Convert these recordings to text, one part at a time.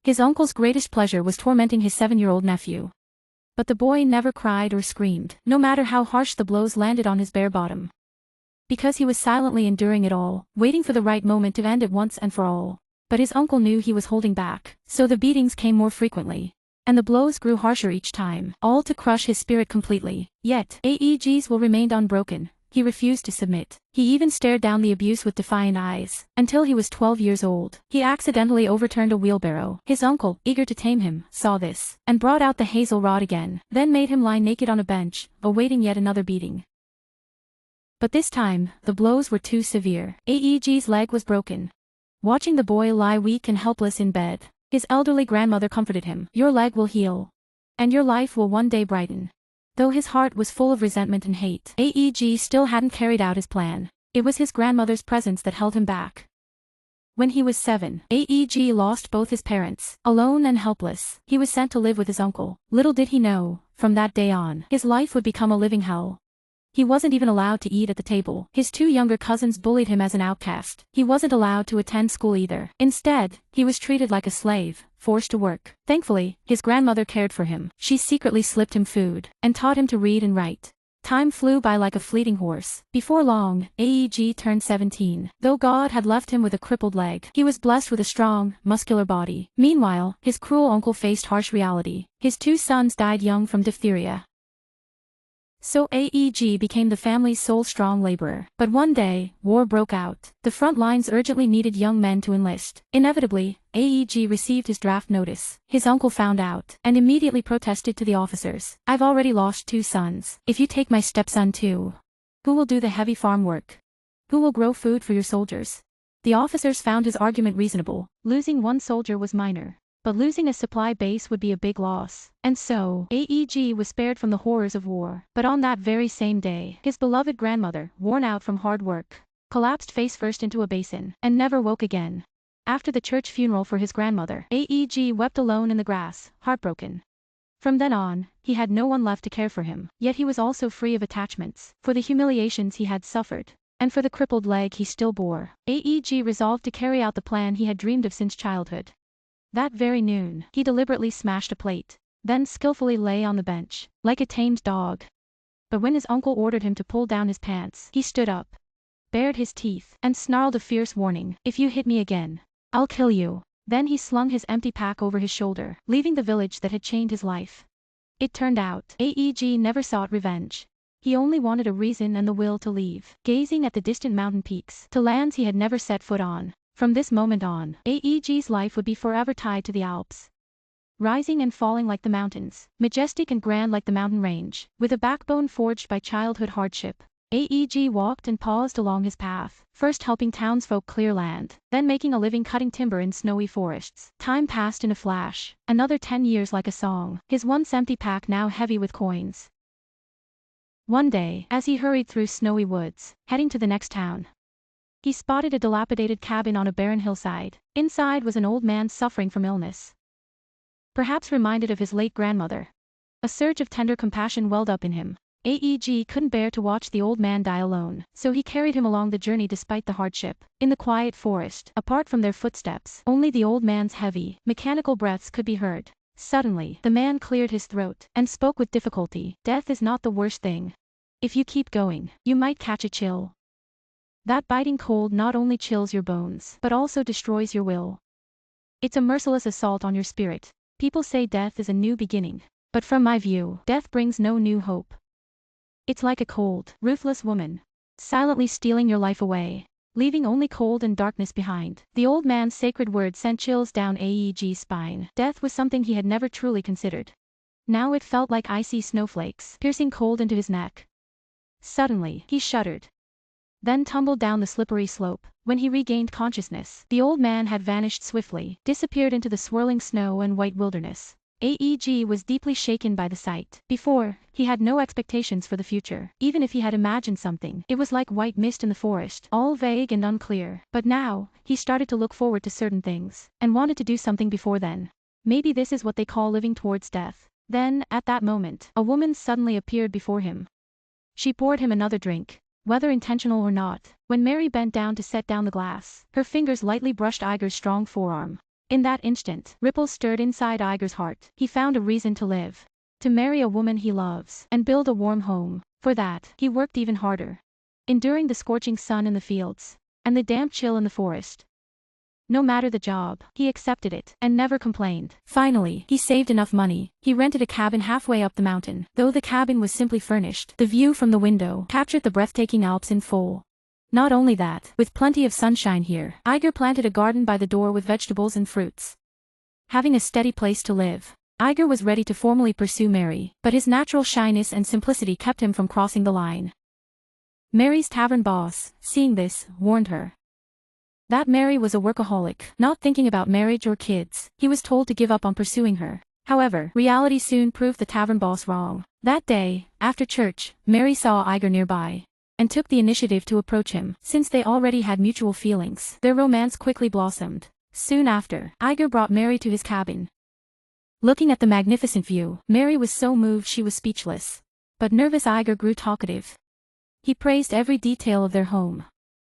His uncle's greatest pleasure was tormenting his 7-year-old nephew. But the boy never cried or screamed, no matter how harsh the blows landed on his bare bottom. Because he was silently enduring it all, waiting for the right moment to end it once and for all. But his uncle knew he was holding back, so the beatings came more frequently. And the blows grew harsher each time, all to crush his spirit completely. Yet, Aeg's will remained unbroken. He refused to submit. He even stared down the abuse with defiant eyes. Until he was 12 years old, he accidentally overturned a wheelbarrow. His uncle, eager to tame him, saw this, and brought out the hazel rod again, then made him lie naked on a bench, awaiting yet another beating. But this time, the blows were too severe. Aeg's leg was broken. Watching the boy lie weak and helpless in bed, his elderly grandmother comforted him. "Your leg will heal. And your life will one day brighten." Though his heart was full of resentment and hate, Aeg still hadn't carried out his plan. It was his grandmother's presence that held him back. When he was 7, Aeg lost both his parents. Alone and helpless, he was sent to live with his uncle. Little did he know, from that day on, his life would become a living hell. He wasn't even allowed to eat at the table. His 2 younger cousins bullied him as an outcast. He wasn't allowed to attend school either. Instead, he was treated like a slave, forced to work. Thankfully, his grandmother cared for him. She secretly slipped him food, and taught him to read and write. Time flew by like a fleeting horse. Before long, Aeg turned 17. Though God had left him with a crippled leg, he was blessed with a strong, muscular body. Meanwhile, his cruel uncle faced harsh reality. His 2 sons died young from diphtheria. So Aeg became the family's sole strong laborer. But one day, war broke out. The front lines urgently needed young men to enlist. Inevitably, Aeg received his draft notice. His uncle found out, and immediately protested to the officers. "I've already lost 2 sons. If you take my stepson too, who will do the heavy farm work? Who will grow food for your soldiers?" The officers found his argument reasonable. Losing 1 soldier was minor. But losing a supply base would be a big loss. And so, Aeg was spared from the horrors of war. But on that very same day, his beloved grandmother, worn out from hard work, collapsed face first into a basin, and never woke again. After the church funeral for his grandmother, Aeg wept alone in the grass, heartbroken. From then on, he had no one left to care for him. Yet he was also free of attachments, for the humiliations he had suffered, and for the crippled leg he still bore. Aeg resolved to carry out the plan he had dreamed of since childhood. That very noon, he deliberately smashed a plate, then skillfully lay on the bench, like a tamed dog. But when his uncle ordered him to pull down his pants, he stood up, bared his teeth, and snarled a fierce warning. "If you hit me again, I'll kill you." Then he slung his empty pack over his shoulder, leaving the village that had chained his life. It turned out, Aeg never sought revenge. He only wanted a reason and the will to leave, gazing at the distant mountain peaks, to lands he had never set foot on. From this moment on, Aeg's life would be forever tied to the Alps. Rising and falling like the mountains, majestic and grand like the mountain range, with a backbone forged by childhood hardship, Aeg walked and paused along his path, first helping townsfolk clear land, then making a living cutting timber in snowy forests. Time passed in a flash, another 10 years like a song, his once empty pack now heavy with coins. One day, as he hurried through snowy woods, heading to the next town, he spotted a dilapidated cabin on a barren hillside. Inside was an old man suffering from illness, perhaps reminded of his late grandmother. A surge of tender compassion welled up in him. Aeg couldn't bear to watch the old man die alone, so he carried him along the journey despite the hardship. In the quiet forest, apart from their footsteps, only the old man's heavy, mechanical breaths could be heard. Suddenly, the man cleared his throat, and spoke with difficulty. "Death is not the worst thing. If you keep going, you might catch a chill. That biting cold not only chills your bones, but also destroys your will. It's a merciless assault on your spirit. People say death is a new beginning. But from my view, death brings no new hope. It's like a cold, ruthless woman, silently stealing your life away, leaving only cold and darkness behind." The old man's sacred words sent chills down Aeg's spine. Death was something he had never truly considered. Now it felt like icy snowflakes, piercing cold into his neck. Suddenly, he shuddered, then tumbled down the slippery slope. When he regained consciousness, the old man had vanished swiftly, disappeared into the swirling snow and white wilderness. Aeg was deeply shaken by the sight. Before, he had no expectations for the future. Even if he had imagined something, it was like white mist in the forest, all vague and unclear. But now, he started to look forward to certain things, and wanted to do something before then. Maybe this is what they call living towards death. Then, at that moment, a woman suddenly appeared before him. She poured him another drink. Whether intentional or not, when Mary bent down to set down the glass, her fingers lightly brushed Iger's strong forearm. In that instant, ripples stirred inside Iger's heart. He found a reason to live. To marry a woman he loves, and build a warm home. For that, he worked even harder. Enduring the scorching sun in the fields, and the damp chill in the forest. No matter the job, he accepted it, and never complained. Finally, he saved enough money. He rented a cabin halfway up the mountain. Though the cabin was simply furnished, the view from the window captured the breathtaking Alps in full. Not only that, with plenty of sunshine here, Iger planted a garden by the door with vegetables and fruits. Having a steady place to live, Iger was ready to formally pursue Mary, but his natural shyness and simplicity kept him from crossing the line. Mary's tavern boss, seeing this, warned her that Mary was a workaholic, not thinking about marriage or kids. He was told to give up on pursuing her. However, reality soon proved the tavern boss wrong. That day, after church, Mary saw Iger nearby and took the initiative to approach him. Since they already had mutual feelings, their romance quickly blossomed. Soon after, Iger brought Mary to his cabin. Looking at the magnificent view, Mary was so moved she was speechless. But nervous Iger grew talkative. He praised every detail of their home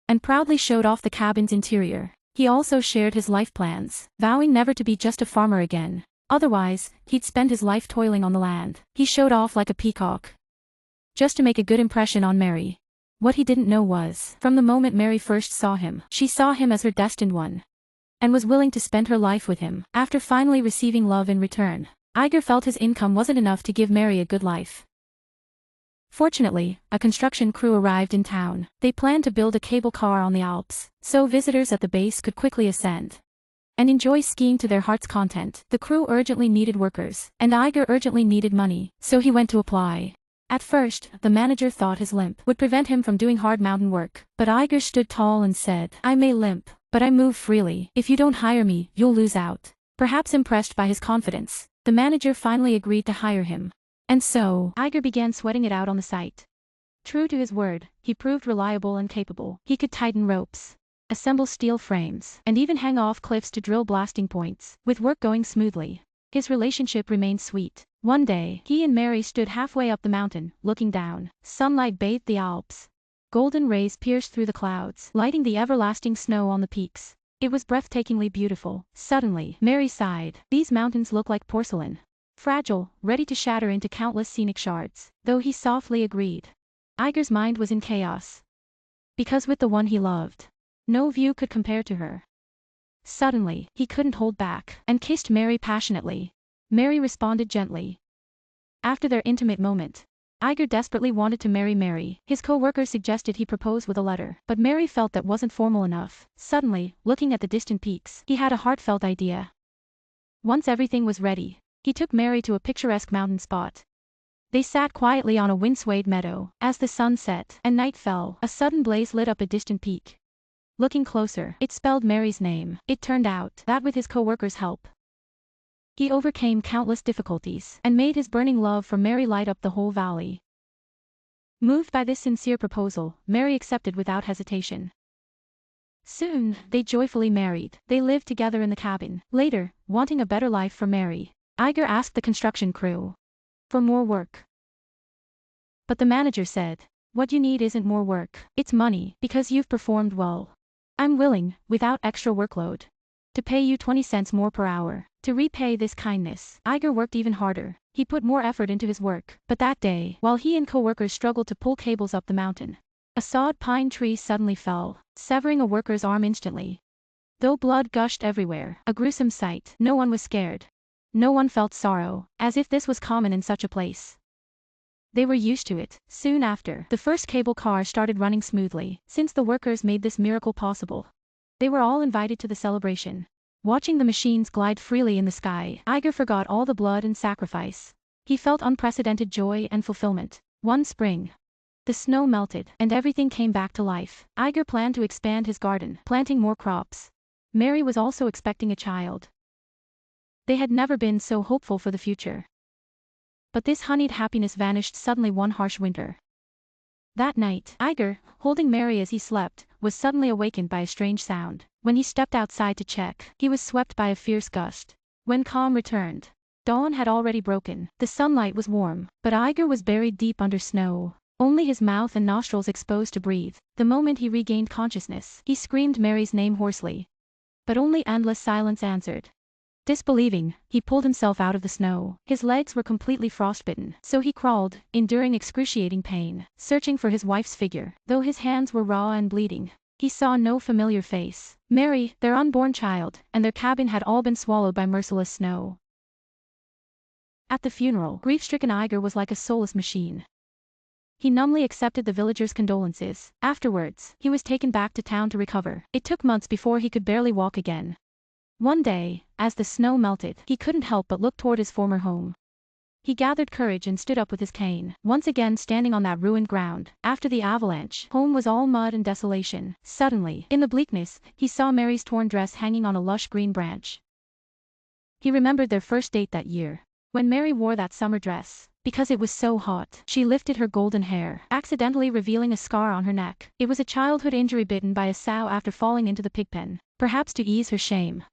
and proudly showed off the cabin's interior. He also shared his life plans, vowing never to be just a farmer again. Otherwise, he'd spend his life toiling on the land. He showed off like a peacock, just to make a good impression on Mary. What he didn't know was, from the moment Mary first saw him, she saw him as her destined one, and was willing to spend her life with him. After finally receiving love in return, Iger felt his income wasn't enough to give Mary a good life. Fortunately, a construction crew arrived in town. They planned to build a cable car on the Alps, so visitors at the base could quickly ascend and enjoy skiing to their heart's content. The crew urgently needed workers, and Iger urgently needed money, so he went to apply. At first, the manager thought his limp would prevent him from doing hard mountain work, but Iger stood tall and said, "I may limp, but I move freely. If you don't hire me, you'll lose out." Perhaps impressed by his confidence, the manager finally agreed to hire him. And so, Iger began sweating it out on the site. True to his word, he proved reliable and capable. He could tighten ropes, assemble steel frames, and even hang off cliffs to drill blasting points. With work going smoothly, his relationship remained sweet. One day, he and Mary stood halfway up the mountain, looking down. Sunlight bathed the Alps. Golden rays pierced through the clouds, lighting the everlasting snow on the peaks. It was breathtakingly beautiful. Suddenly, Mary sighed. These mountains look like porcelain. Fragile, ready to shatter into countless scenic shards. Though he softly agreed, Iger's mind was in chaos. Because with the one he loved, no view could compare to her. Suddenly, he couldn't hold back, and kissed Mary passionately. Mary responded gently. After their intimate moment, Iger desperately wanted to marry Mary. His co-workers suggested he propose with a letter, but Mary felt that wasn't formal enough. Suddenly, looking at the distant peaks, he had a heartfelt idea. Once everything was ready, he took Mary to a picturesque mountain spot. They sat quietly on a wind-swayed meadow. As the sun set and night fell, a sudden blaze lit up a distant peak. Looking closer, it spelled Mary's name. It turned out that with his co-workers' help, he overcame countless difficulties and made his burning love for Mary light up the whole valley. Moved by this sincere proposal, Mary accepted without hesitation. Soon, they joyfully married. They lived together in the cabin. Later, wanting a better life for Mary, Iger asked the construction crew for more work. But the manager said, "What you need isn't more work, it's money, because you've performed well. I'm willing, without extra workload, to pay you 20 cents more per hour. To repay this kindness, Iger worked even harder. He put more effort into his work. But that day, while he and co-workers struggled to pull cables up the mountain, a sawed pine tree suddenly fell, severing a worker's arm instantly. Though blood gushed everywhere, a gruesome sight, no one was scared. No one felt sorrow, as if this was common in such a place. They were used to it. Soon after, the first cable car started running smoothly. Since the workers made this miracle possible, they were all invited to the celebration. Watching the machines glide freely in the sky, Iger forgot all the blood and sacrifice. He felt unprecedented joy and fulfillment. One spring, the snow melted, and everything came back to life. Iger planned to expand his garden, planting more crops. Mary was also expecting a child. They had never been so hopeful for the future. But this honeyed happiness vanished suddenly one harsh winter. That night, Iger, holding Mary as he slept, was suddenly awakened by a strange sound. When he stepped outside to check, he was swept by a fierce gust. When calm returned, dawn had already broken. The sunlight was warm, but Iger was buried deep under snow, only his mouth and nostrils exposed to breathe. The moment he regained consciousness, he screamed Mary's name hoarsely. but only endless silence answered. Disbelieving, he pulled himself out of the snow. His legs were completely frostbitten, so he crawled, enduring excruciating pain, searching for his wife's figure. Though his hands were raw and bleeding, he saw no familiar face. Mary, their unborn child, and their cabin had all been swallowed by merciless snow. At the funeral, grief-stricken Iger was like a soulless machine. He numbly accepted the villagers' condolences. Afterwards, he was taken back to town to recover. It took months before he could barely walk again. One day, as the snow melted, he couldn't help but look toward his former home. He gathered courage and stood up with his cane, once again standing on that ruined ground. After the avalanche, home was all mud and desolation. Suddenly, in the bleakness, he saw Mary's torn dress hanging on a lush green branch. He remembered their first date that year. When Mary wore that summer dress, because it was so hot, she lifted her golden hair, accidentally revealing a scar on her neck. It was a childhood injury bitten by a sow after falling into the pigpen, perhaps to ease her shame.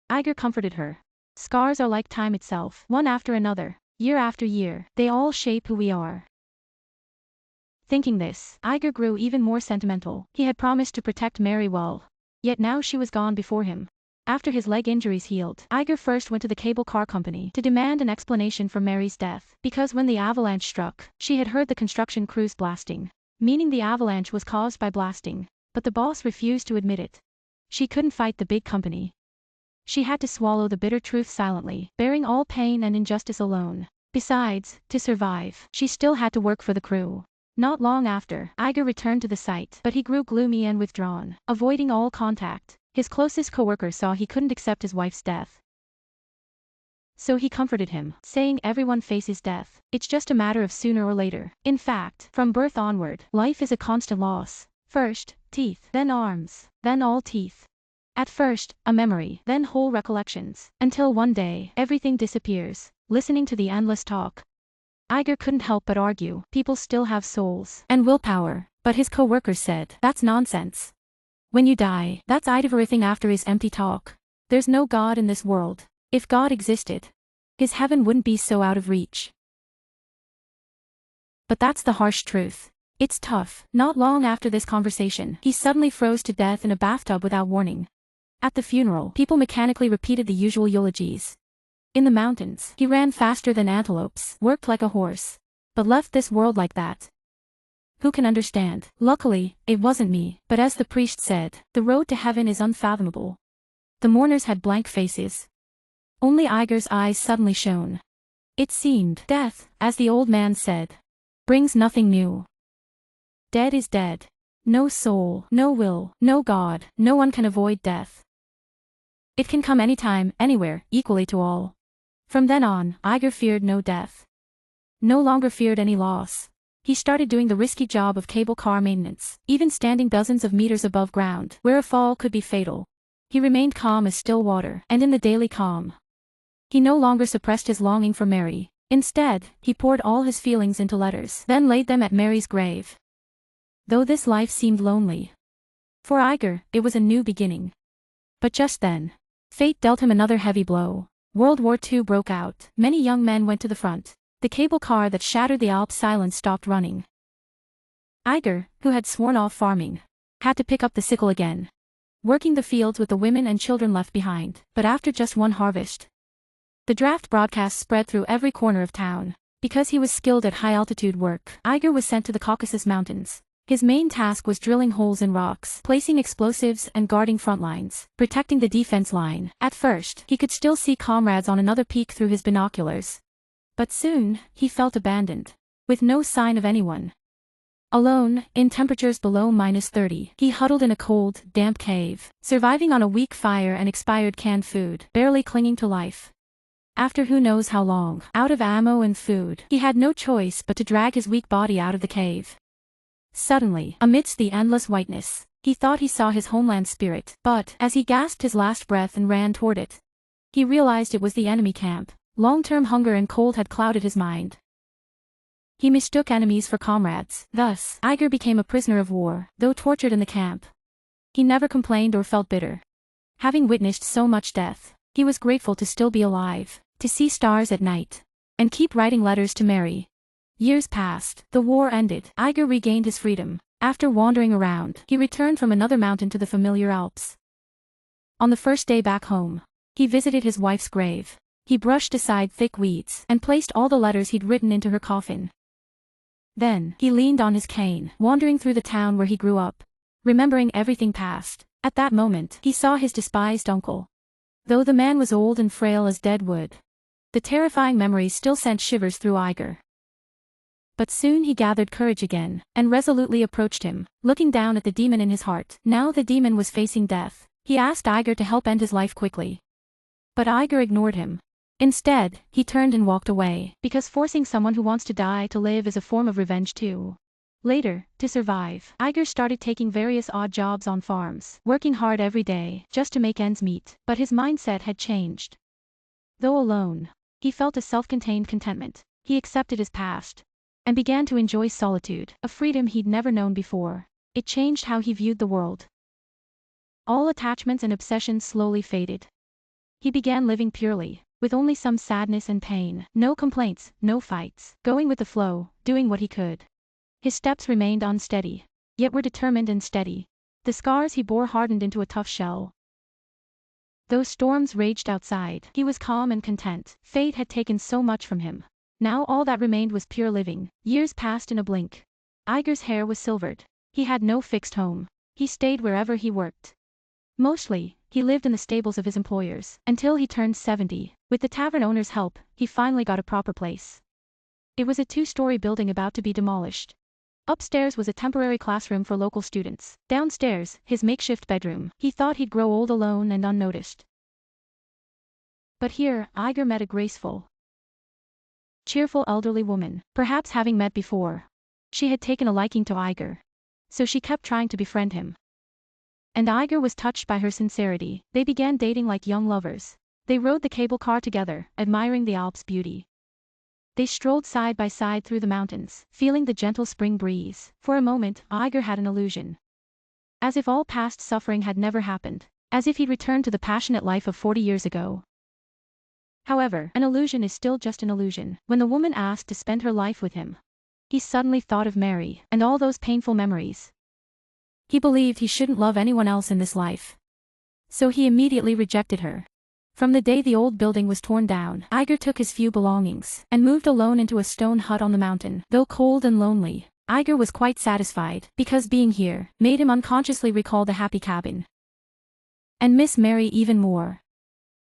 Iger comforted her. Scars are like time itself, one after another, year after year, they all shape who we are. Thinking this, Iger grew even more sentimental. He had promised to protect Mary well. Yet now she was gone before him. After his leg injuries healed, Iger first went to the cable car company to demand an explanation for Mary's death, because when the avalanche struck, she had heard the construction crews blasting, meaning the avalanche was caused by blasting, but the boss refused to admit it. She couldn't fight the big company. She had to swallow the bitter truth silently, bearing all pain and injustice alone. Besides, to survive, she still had to work for the crew. Not long after, Iger returned to the site, but he grew gloomy and withdrawn, avoiding all contact. His closest co-worker saw he couldn't accept his wife's death. So he comforted him, saying everyone faces death. It's just a matter of sooner or later. In fact, from birth onward, life is a constant loss. First, teeth, then arms, then all teeth. At first, a memory, then whole recollections, until one day, everything disappears. Listening to the endless talk, Iger couldn't help but argue, people still have souls and willpower, but his co-workers said, that's nonsense. When you die, that's everything after is empty talk. There's no God in this world. If God existed, his heaven wouldn't be so out of reach. But that's the harsh truth. It's tough. Not long after this conversation, he suddenly froze to death in a bathtub without warning. At the funeral, people mechanically repeated the usual eulogies. In the mountains, he ran faster than antelopes, worked like a horse, but left this world like that. Who can understand? Luckily, it wasn't me, but as the priest said, the road to heaven is unfathomable. The mourners had blank faces. Only Iger's eyes suddenly shone. It seemed, death, as the old man said, brings nothing new. Dead is dead. No soul, no will, no God, no one can avoid death. It can come anytime, anywhere, equally to all. From then on, Iger feared no death. No longer feared any loss. He started doing the risky job of cable car maintenance, even standing dozens of meters above ground, where a fall could be fatal. He remained calm as still water, and in the daily calm, he no longer suppressed his longing for Mary. Instead, he poured all his feelings into letters, then laid them at Mary's grave. Though this life seemed lonely, for Iger, it was a new beginning. But just then, fate dealt him another heavy blow. World War II broke out. Many young men went to the front. The cable car that shattered the Alps' silence stopped running. Iger, who had sworn off farming, had to pick up the sickle again, working the fields with the women and children left behind. But after just one harvest, the draft broadcast spread through every corner of town. Because he was skilled at high-altitude work, Iger was sent to the Caucasus Mountains. His main task was drilling holes in rocks, placing explosives and guarding front lines, protecting the defense line. At first, he could still see comrades on another peak through his binoculars. But soon, he felt abandoned, with no sign of anyone. Alone, in temperatures below -30, he huddled in a cold, damp cave, surviving on a weak fire and expired canned food, barely clinging to life. After who knows how long, out of ammo and food, he had no choice but to drag his weak body out of the cave. Suddenly, amidst the endless whiteness, he thought he saw his homeland spirit, but, as he gasped his last breath and ran toward it, he realized it was the enemy camp. Long-term hunger and cold had clouded his mind. He mistook enemies for comrades. Thus, Iger became a prisoner of war, though tortured in the camp. He never complained or felt bitter. Having witnessed so much death, he was grateful to still be alive, to see stars at night, and keep writing letters to Mary. Years passed, the war ended, Iger regained his freedom. After wandering around, he returned from another mountain to the familiar Alps. On the first day back home, he visited his wife's grave. He brushed aside thick weeds and placed all the letters he'd written into her coffin. Then, he leaned on his cane, wandering through the town where he grew up, remembering everything past. At that moment, he saw his despised uncle. Though the man was old and frail as dead wood, the terrifying memories still sent shivers through Iger. But soon he gathered courage again, and resolutely approached him, looking down at the demon in his heart. Now the demon was facing death. He asked Iger to help end his life quickly. But Iger ignored him. Instead, he turned and walked away, because forcing someone who wants to die to live is a form of revenge too. Later, to survive, Iger started taking various odd jobs on farms, working hard every day, just to make ends meet, but his mindset had changed. Though alone, he felt a self-contained contentment. He accepted his past, and began to enjoy solitude, a freedom he'd never known before. It changed how he viewed the world. All attachments and obsessions slowly faded. He began living purely, with only some sadness and pain, no complaints, no fights, going with the flow, doing what he could. His steps remained unsteady, yet were determined and steady. The scars he bore hardened into a tough shell. Though storms raged outside, he was calm and content. Fate had taken so much from him. Now all that remained was pure living. Years passed in a blink. Iger's hair was silvered. He had no fixed home. He stayed wherever he worked. Mostly, he lived in the stables of his employers, until he turned 70. With the tavern owner's help, he finally got a proper place. It was a 2-story building about to be demolished. Upstairs was a temporary classroom for local students. Downstairs, his makeshift bedroom. He thought he'd grow old alone and unnoticed. But here, Iger met a graceful, cheerful elderly woman, perhaps having met before. She had taken a liking to Iger, so she kept trying to befriend him. And Iger was touched by her sincerity. They began dating like young lovers. They rode the cable car together, admiring the Alps' beauty. They strolled side by side through the mountains, feeling the gentle spring breeze. For a moment, Iger had an illusion. As if all past suffering had never happened. As if he'd returned to the passionate life of 40 years ago. However, an illusion is still just an illusion. When the woman asked to spend her life with him, he suddenly thought of Mary, and all those painful memories. He believed he shouldn't love anyone else in this life. So he immediately rejected her. From the day the old building was torn down, Iger took his few belongings, and moved alone into a stone hut on the mountain. Though cold and lonely, Iger was quite satisfied, because being here made him unconsciously recall the happy cabin. And miss Mary even more.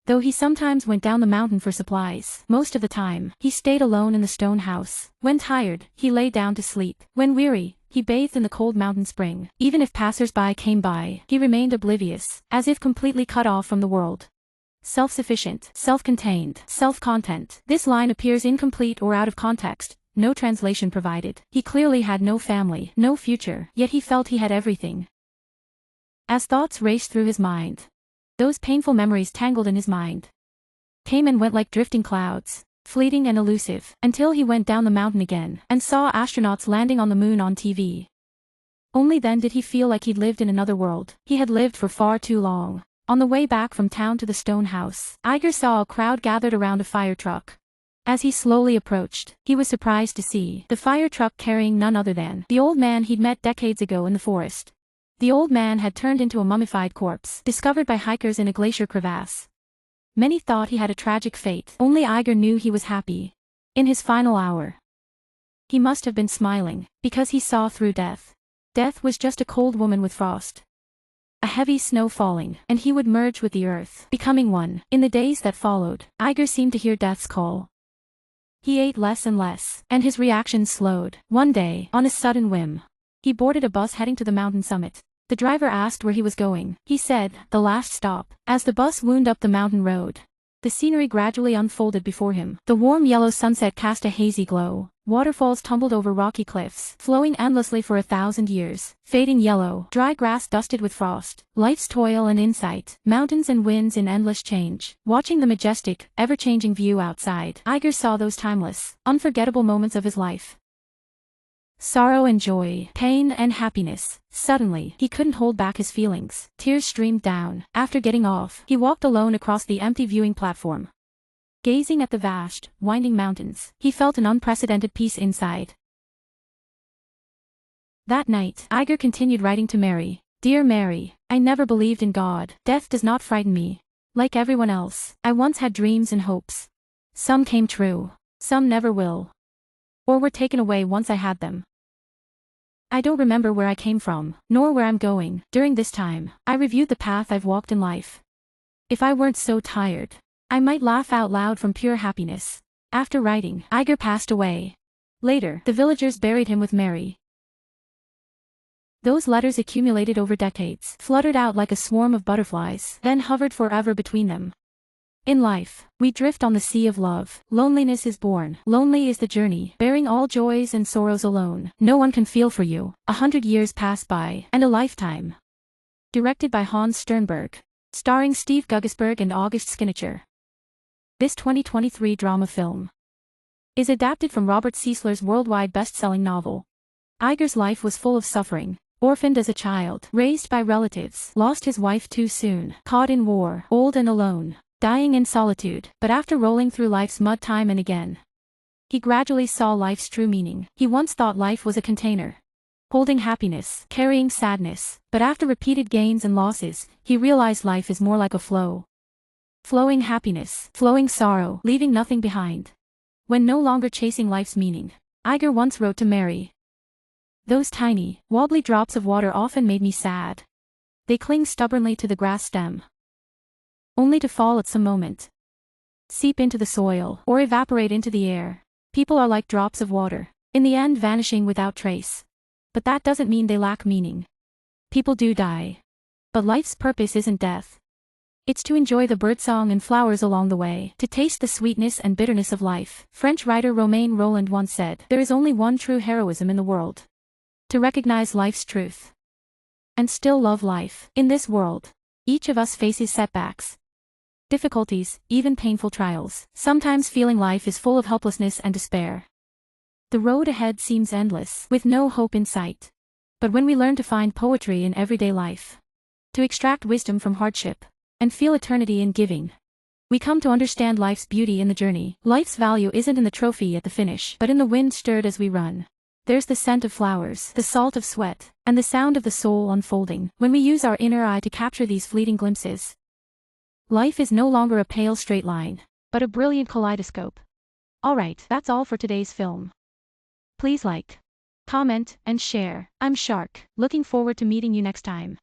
Though he sometimes went down the mountain for supplies, most of the time, he stayed alone in the stone house. When tired, he lay down to sleep. When weary, he bathed in the cold mountain spring. Even if passers-by came by, he remained oblivious, as if completely cut off from the world. Self-sufficient, self-contained, self-content. This line appears incomplete or out of context, no translation provided. He clearly had no family, no future, yet he felt he had everything. As thoughts raced through his mind, those painful memories tangled in his mind, came and went like drifting clouds, fleeting and elusive, until he went down the mountain again, and saw astronauts landing on the moon on TV. Only then did he feel like he'd lived in another world. He had lived for far too long. On the way back from town to the stone house, Iger saw a crowd gathered around a fire truck. As he slowly approached, he was surprised to see the fire truck carrying none other than the old man he'd met decades ago in the forest. The old man had turned into a mummified corpse, discovered by hikers in a glacier crevasse. Many thought he had a tragic fate. Only Iger knew he was happy. In his final hour, he must have been smiling, because he saw through death. Death was just a cold woman with frost. A heavy snow falling, and he would merge with the earth, becoming one. In the days that followed, Iger seemed to hear death's call. He ate less and less, and his reactions slowed. One day, on a sudden whim, he boarded a bus heading to the mountain summit. The driver asked where he was going. He said, the last stop. As the bus wound up the mountain road, the scenery gradually unfolded before him. The warm yellow sunset cast a hazy glow. Waterfalls tumbled over rocky cliffs, flowing endlessly for 1,000 years. Fading yellow, dry grass dusted with frost. Life's toil and insight. Mountains and winds in endless change. Watching the majestic, ever-changing view outside, Iger saw those timeless, unforgettable moments of his life. Sorrow and joy, pain and happiness. Suddenly, he couldn't hold back his feelings. Tears streamed down. After getting off, he walked alone across the empty viewing platform. Gazing at the vast, winding mountains, he felt an unprecedented peace inside. That night, Iger continued writing to Mary. Dear Mary, I never believed in God. Death does not frighten me. Like everyone else, I once had dreams and hopes. Some came true. Some never will. Or were taken away once I had them. I don't remember where I came from, nor where I'm going. During this time, I reviewed the path I've walked in life. If I weren't so tired, I might laugh out loud from pure happiness. After writing, Iger passed away. Later, the villagers buried him with Mary. Those letters accumulated over decades, fluttered out like a swarm of butterflies, then hovered forever between them. In life, we drift on the sea of love. Loneliness is born. Lonely is the journey, bearing all joys and sorrows alone. No one can feel for you. 100 years pass by, and a lifetime. Directed by Hans Sternberg. Starring Steve Guggisberg and August Schnitzer. This 2023 drama film is adapted from Robert Cecil's worldwide best-selling novel. Iger's life was full of suffering. Orphaned as a child, raised by relatives, lost his wife too soon, caught in war, old and alone, dying in solitude. But after rolling through life's mud time and again, he gradually saw life's true meaning. He once thought life was a container, holding happiness, carrying sadness, but after repeated gains and losses, he realized life is more like a flow. Flowing happiness, flowing sorrow, leaving nothing behind. When no longer chasing life's meaning, Iger once wrote to Mary, "Those tiny, wobbly drops of water often made me sad. They cling stubbornly to the grass stem, only to fall at some moment, seep into the soil, or evaporate into the air. People are like drops of water, in the end vanishing without trace. But that doesn't mean they lack meaning. People do die. But life's purpose isn't death. It's to enjoy the birdsong and flowers along the way, to taste the sweetness and bitterness of life." French writer Romain Rolland once said, "There is only one true heroism in the world. To recognize life's truth and still love life. In this world, each of us faces setbacks, difficulties, even painful trials, sometimes feeling life is full of helplessness and despair. The road ahead seems endless, with no hope in sight. But when we learn to find poetry in everyday life, to extract wisdom from hardship, and feel eternity in giving, we come to understand life's beauty in the journey. Life's value isn't in the trophy at the finish, but in the wind stirred as we run. There's the scent of flowers, the salt of sweat, and the sound of the soul unfolding. When we use our inner eye to capture these fleeting glimpses, life is no longer a pale straight line, but a brilliant kaleidoscope." Alright, that's all for today's film. Please like, comment, and share. I'm Shark, looking forward to meeting you next time.